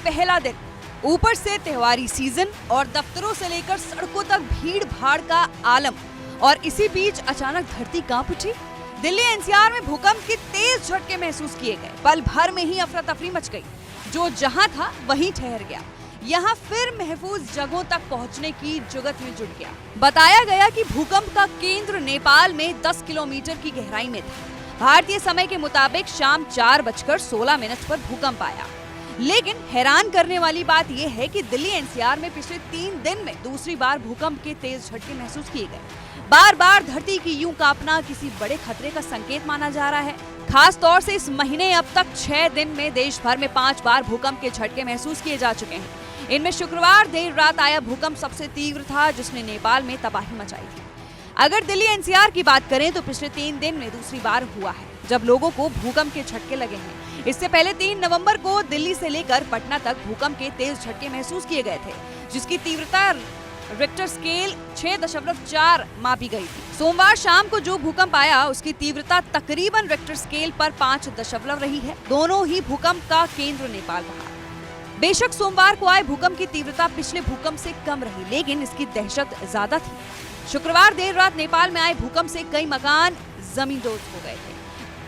पहला दिन, ऊपर से त्योहारी सीजन और दफ्तरों से लेकर सड़कों तक भीड़ भाड़ का आलम। और इसी बीच अचानक धरती कांप उठी। दिल्ली एनसीआर में भूकंप के तेज झटके महसूस किए गए। पल भर में ही अफरा तफरी मच गई। जो जहां था वहीं ठहर गया। यहाँ फिर महफूज जगहों तक पहुंचने की जुगत में जुट गया। बताया गया कि भूकंप का केंद्र नेपाल में 10 किलोमीटर की गहराई में था। भारतीय समय के मुताबिक शाम 4:16 पर भूकंप आया। लेकिन हैरान करने वाली बात यह है कि दिल्ली एनसीआर में पिछले 3 दिन में दूसरी बार भूकंप के तेज झटके महसूस किए गए। बार बार धरती की यूं कांपना किसी बड़े खतरे का संकेत माना जा रहा है। खास तौर से इस महीने अब तक 6 दिन में देश भर में 5 बार भूकंप के झटके महसूस किए जा चुके हैं। इनमें शुक्रवार देर रात आया भूकंप सबसे तीव्र था, जिसने नेपाल में तबाही मचाई थी। अगर दिल्ली एनसीआर की बात करें तो पिछले 3 दिन में दूसरी बार हुआ है जब लोगों को भूकंप के झटके लगे हैं। इससे पहले 3 नवंबर को दिल्ली से लेकर पटना तक भूकंप के तेज झटके महसूस किए गए थे, जिसकी तीव्रता रिक्टर स्केल 6.4 मापी गई थी। सोमवार शाम को जो भूकंप आया उसकी तीव्रता तकरीबन रिक्टर स्केल पर 5 रही है। दोनों ही भूकंप का केंद्र नेपाल रहा। बेशक सोमवार को आए भूकंप की तीव्रता पिछले भूकंप से कम रही, लेकिन इसकी दहशत ज्यादा थी। शुक्रवार देर रात नेपाल में आए भूकंप से कई मकान जमींदोज हो गए थे।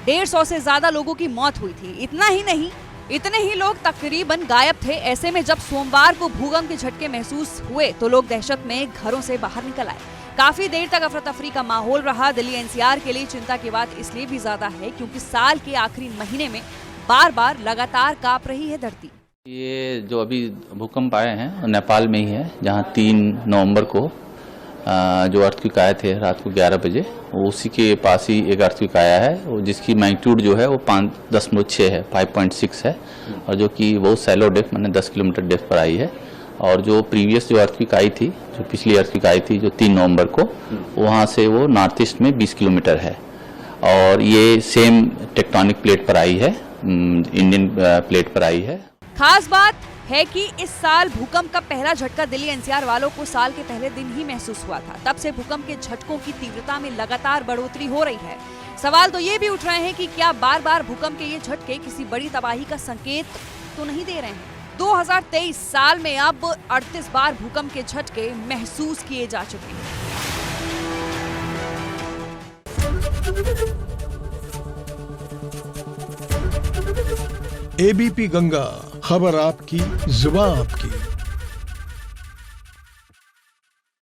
150 से ज्यादा लोगों की मौत हुई थी। इतना ही नहीं, इतने ही लोग तकरीबन गायब थे। ऐसे में जब सोमवार को भूकंप के झटके महसूस हुए तो लोग दहशत में घरों से बाहर निकल आए। काफी देर तक अफरा तफरी का माहौल रहा। दिल्ली एनसीआर के लिए चिंता की बात इसलिए भी ज्यादा है क्योंकि साल के आखिरी महीने में बार बार लगातार कांप रही है धरती। ये जो अभी भूकंप आए हैं नेपाल में ही है, जहाँ 3 नवंबर को जो अर्थक्वेक आए थे रात को 11 बजे, उसी के पास ही एक अर्थक्वेक आया है जिसकी मैग्नीट्यूड जो है वो 5.6 है, 5.6 है, और जो कि बहुत सैलो डेप्थ माने 10 किलोमीटर डेप्थ पर आई है। और जो प्रीवियस जो अर्थक्वेक आई थी, जो पिछली अर्थक्वेक आई थी जो 3 नवंबर को, वहाँ से वो नॉर्थ ईस्ट में 20 किलोमीटर है। और ये सेम टेक्टोनिक प्लेट पर आई है, इंडियन प्लेट पर आई है। खास बात है कि इस साल भूकंप का पहला झटका दिल्ली एनसीआर वालों को साल के पहले दिन ही महसूस हुआ था। तब से भूकंप के झटकों की तीव्रता में लगातार बढ़ोतरी हो रही है। सवाल तो ये भी उठ रहे हैं कि क्या बार बार भूकंप के ये झटके किसी बड़ी तबाही का संकेत तो नहीं दे रहे हैं। 2023 साल में अब 38 बार भूकंप के झटके महसूस किए जा चुके हैं। एबीपी गंगा, खबर आपकी, जुबान आपकी।